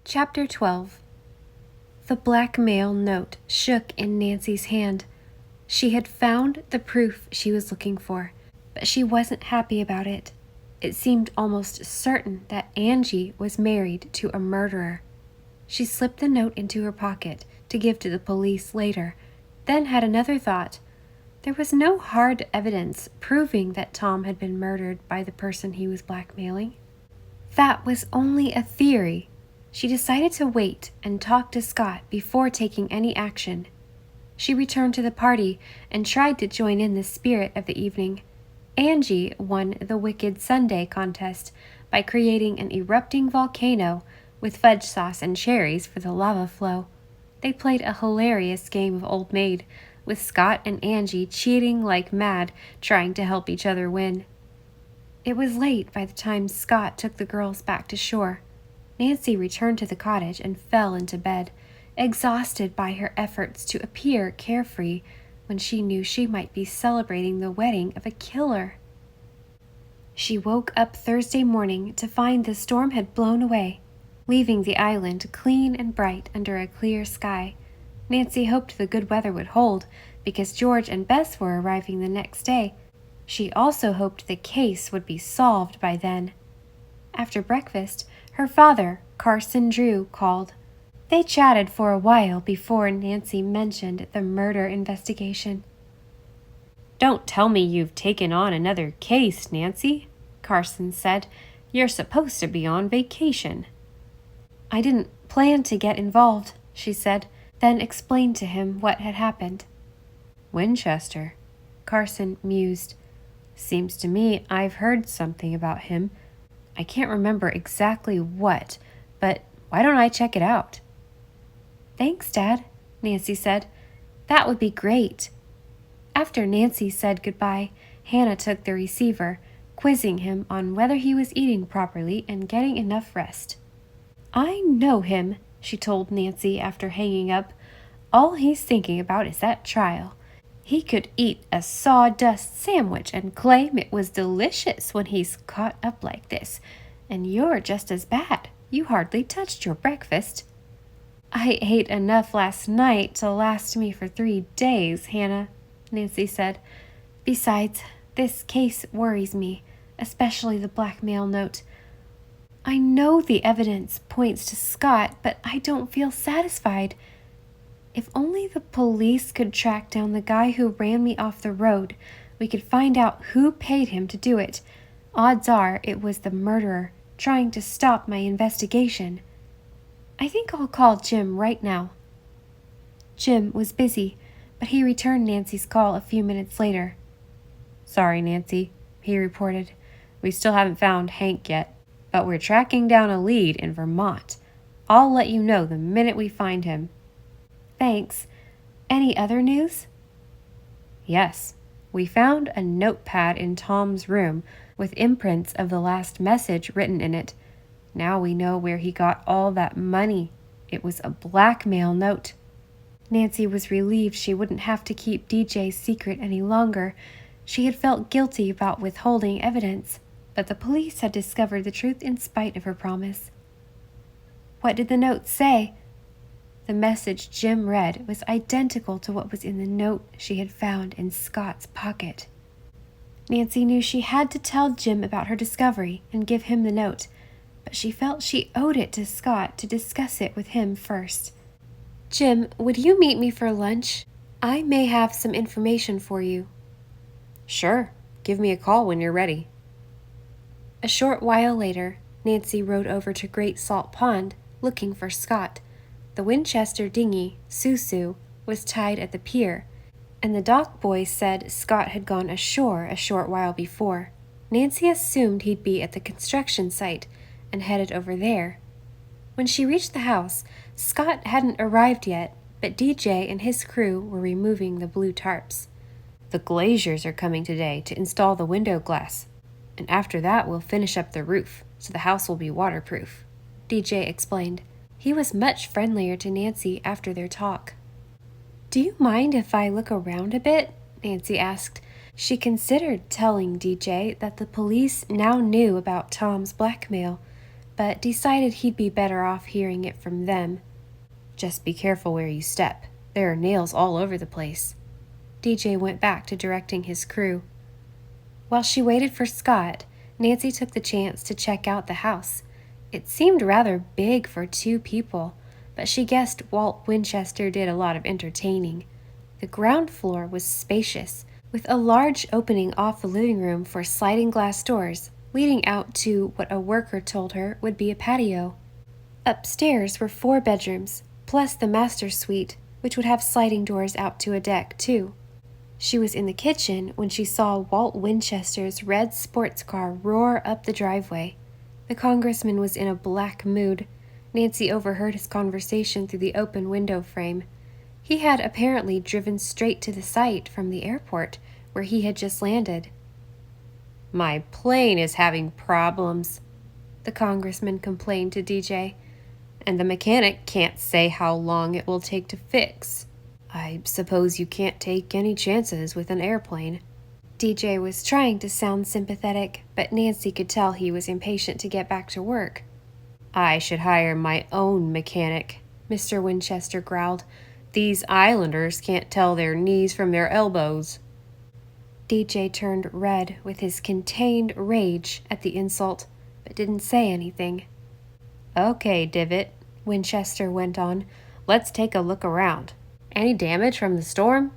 Chapter 12. The blackmail note shook in Nancy's hand. She had found the proof she was looking for, but she wasn't happy about it. It seemed almost certain that Angie was married to a murderer. She slipped the note into her pocket to give to the police later, then had another thought. There was no hard evidence proving that Tom had been murdered by the person he was blackmailing. That was only a theory. She decided to wait and talk to Scott before taking any action. She returned to the party and tried to join in the spirit of the evening. Angie won the Wicked Sundae contest by creating an erupting volcano with fudge sauce and cherries for the lava flow. They played a hilarious game of Old Maid, with Scott and Angie cheating like mad, trying to help each other win. It was late by the time Scott took the girls back to shore. Nancy returned to the cottage and fell into bed, exhausted by her efforts to appear carefree when she knew she might be celebrating the wedding of a killer. She woke up Thursday morning to find the storm had blown away, leaving the island clean and bright under a clear sky. Nancy hoped the good weather would hold because George and Bess were arriving the next day. She also hoped the case would be solved by then. After breakfast, her father, Carson Drew, called. They chatted for a while before Nancy mentioned the murder investigation. "Don't tell me you've taken on another case, Nancy," Carson said. "You're supposed to be on vacation." I didn't plan to get involved, she said, then explained to him what had happened. Winchester, Carson mused. Seems to me I've heard something about him. I can't remember exactly what, but why don't I check it out? Thanks, Dad, Nancy said. That would be great. After Nancy said goodbye, Hannah took the receiver, quizzing him on whether he was eating properly and getting enough rest. I know him, she told Nancy after hanging up. All he's thinking about is that trial. He could eat a sawdust sandwich and claim it was delicious when he's caught up like this. And you're just as bad. You hardly touched your breakfast. I ate enough last night to last me for 3 days, Hannah, Nancy said. Besides, this case worries me, especially the blackmail note. I know the evidence points to Scott, but I don't feel satisfied. If only the police could track down the guy who ran me off the road, we could find out who paid him to do it. Odds are it was the murderer trying to stop my investigation. I think I'll call Jim right now. Jim was busy, but he returned Nancy's call a few minutes later. Sorry, Nancy, he reported. We still haven't found Hank yet, but we're tracking down a lead in Vermont. I'll let you know the minute we find him. Thanks. Any other news? Yes. We found a notepad in Tom's room with imprints of the last message written in it. Now we know where he got all that money. It was a blackmail note. Nancy was relieved she wouldn't have to keep DJ's secret any longer. She had felt guilty about withholding evidence, but the police had discovered the truth in spite of her promise. What did the note say? The message Jim read was identical to what was in the note she had found in Scott's pocket. Nancy knew she had to tell Jim about her discovery and give him the note, but she felt she owed it to Scott to discuss it with him first. Jim, would you meet me for lunch? I may have some information for you. Sure. Give me a call when you're ready. A short while later, Nancy rode over to Great Salt Pond looking for Scott. The Winchester dinghy, Susu, was tied at the pier, and the dock boys said Scott had gone ashore a short while before. Nancy assumed he'd be at the construction site and headed over there. When she reached the house, Scott hadn't arrived yet, but DJ and his crew were removing the blue tarps. The glaziers are coming today to install the window glass, and after that we'll finish up the roof, so the house will be waterproof, DJ explained. He was much friendlier to Nancy after their talk. Do you mind if I look around a bit? Nancy asked. She considered telling DJ that the police now knew about Tom's blackmail, but decided he'd be better off hearing it from them. Just be careful where you step. There are nails all over the place. DJ went back to directing his crew. While she waited for Scott, Nancy took the chance to check out the house. It seemed rather big for 2 people, but she guessed Walt Winchester did a lot of entertaining. The ground floor was spacious, with a large opening off the living room for sliding glass doors leading out to what a worker told her would be a patio. Upstairs were 4 bedrooms, plus the master suite, which would have sliding doors out to a deck, too. She was in the kitchen when she saw Walt Winchester's red sports car roar up the driveway. The congressman was in a black mood. Nancy overheard his conversation through the open window frame. He had apparently driven straight to the site from the airport, where he had just landed. "My plane is having problems," the congressman complained to DJ. "And the mechanic can't say how long it will take to fix. I suppose you can't take any chances with an airplane." DJ was trying to sound sympathetic, but Nancy could tell he was impatient to get back to work. "I should hire my own mechanic," Mr. Winchester growled. "These islanders can't tell their knees from their elbows." DJ turned red with his contained rage at the insult, but didn't say anything. "Okay, Divot," Winchester went on. "Let's take a look around. Any damage from the storm?"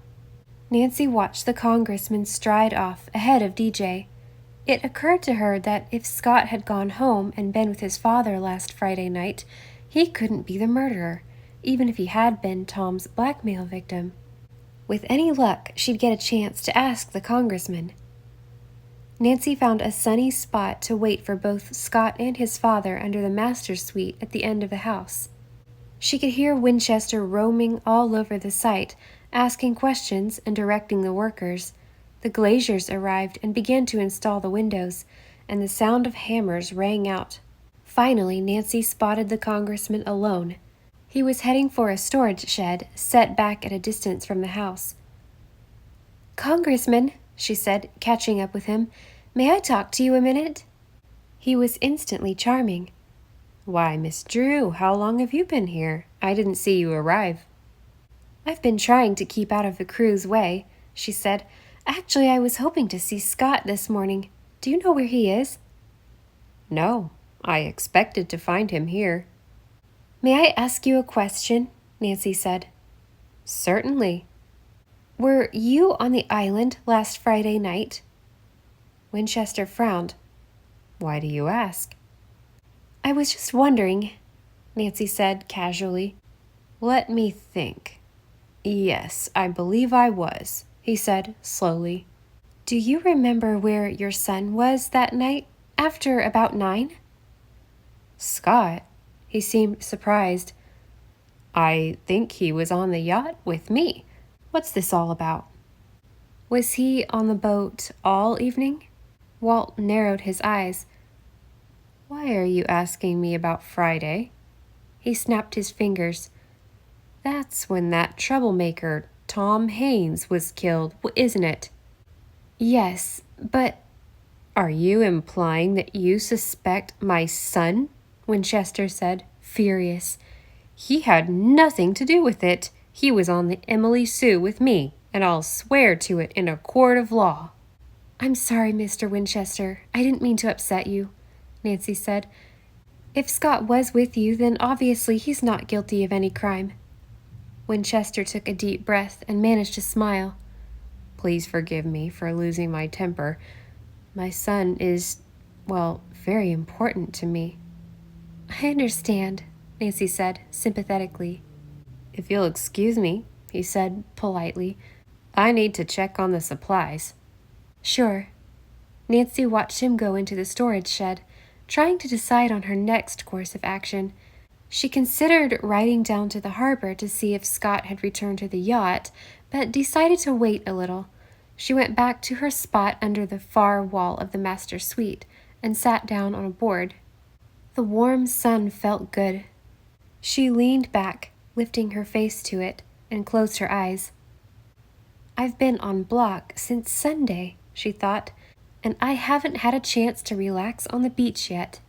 Nancy watched the congressman stride off ahead of DJ. It occurred to her that if Scott had gone home and been with his father last Friday night, he couldn't be the murderer, even if he had been Tom's blackmail victim. With any luck, she'd get a chance to ask the congressman. Nancy found a sunny spot to wait for both Scott and his father under the master's suite at the end of the house. She could hear Winchester roaming all over the site, asking questions and directing the workers. The glaziers arrived and began to install the windows, and the sound of hammers rang out. Finally, Nancy spotted the congressman alone. He was heading for a storage shed set back at a distance from the house. "Congressman," she said, catching up with him, "may I talk to you a minute?" He was instantly charming. "Why, Miss Drew, how long have you been here? I didn't see you arrive." "I've been trying to keep out of the crew's way," she said. "Actually, I was hoping to see Scott this morning. Do you know where he is?" "No, I expected to find him here." "May I ask you a question?" Nancy said. "Certainly." "Were you on the island last Friday night?" Winchester frowned. "Why do you ask?" "I was just wondering," Nancy said casually. "Let me think. Yes, I believe I was," he said slowly. "Do you remember where your son was that night, after about 9? "Scott?" He seemed surprised. "I think he was on the yacht with me. What's this all about?" "Was he on the boat all evening?" Walt narrowed his eyes. "Why are you asking me about Friday?" He snapped his fingers. "That's when that troublemaker, Tom Haines, was killed, isn't it?" "Yes, but—" "Are you implying that you suspect my son?" Winchester said, furious. "He had nothing to do with it. He was on the Emily Sue with me, and I'll swear to it in a court of law." "I'm sorry, Mr. Winchester. I didn't mean to upset you," Nancy said. "If Scott was with you, then obviously he's not guilty of any crime." Winchester took a deep breath and managed to smile. "Please forgive me for losing my temper. My son is, well, very important to me." "I understand," Nancy said sympathetically. "If you'll excuse me," he said politely, "I need to check on the supplies." "Sure." Nancy watched him go into the storage shed, trying to decide on her next course of action. She considered riding down to the harbor to see if Scott had returned to the yacht, but decided to wait a little. She went back to her spot under the far wall of the master suite and sat down on a board. The warm sun felt good. She leaned back, lifting her face to it, and closed her eyes. "I've been on block since Sunday," she thought, "and I haven't had a chance to relax on the beach yet."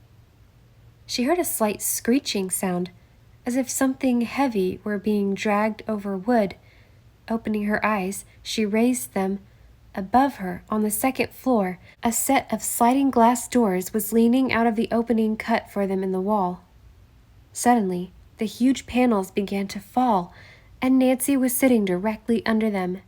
She heard a slight screeching sound, as if something heavy were being dragged over wood. Opening her eyes, she raised them. Above her, on the second floor, a set of sliding glass doors was leaning out of the opening cut for them in the wall. Suddenly, the huge panels began to fall, and Nancy was sitting directly under them,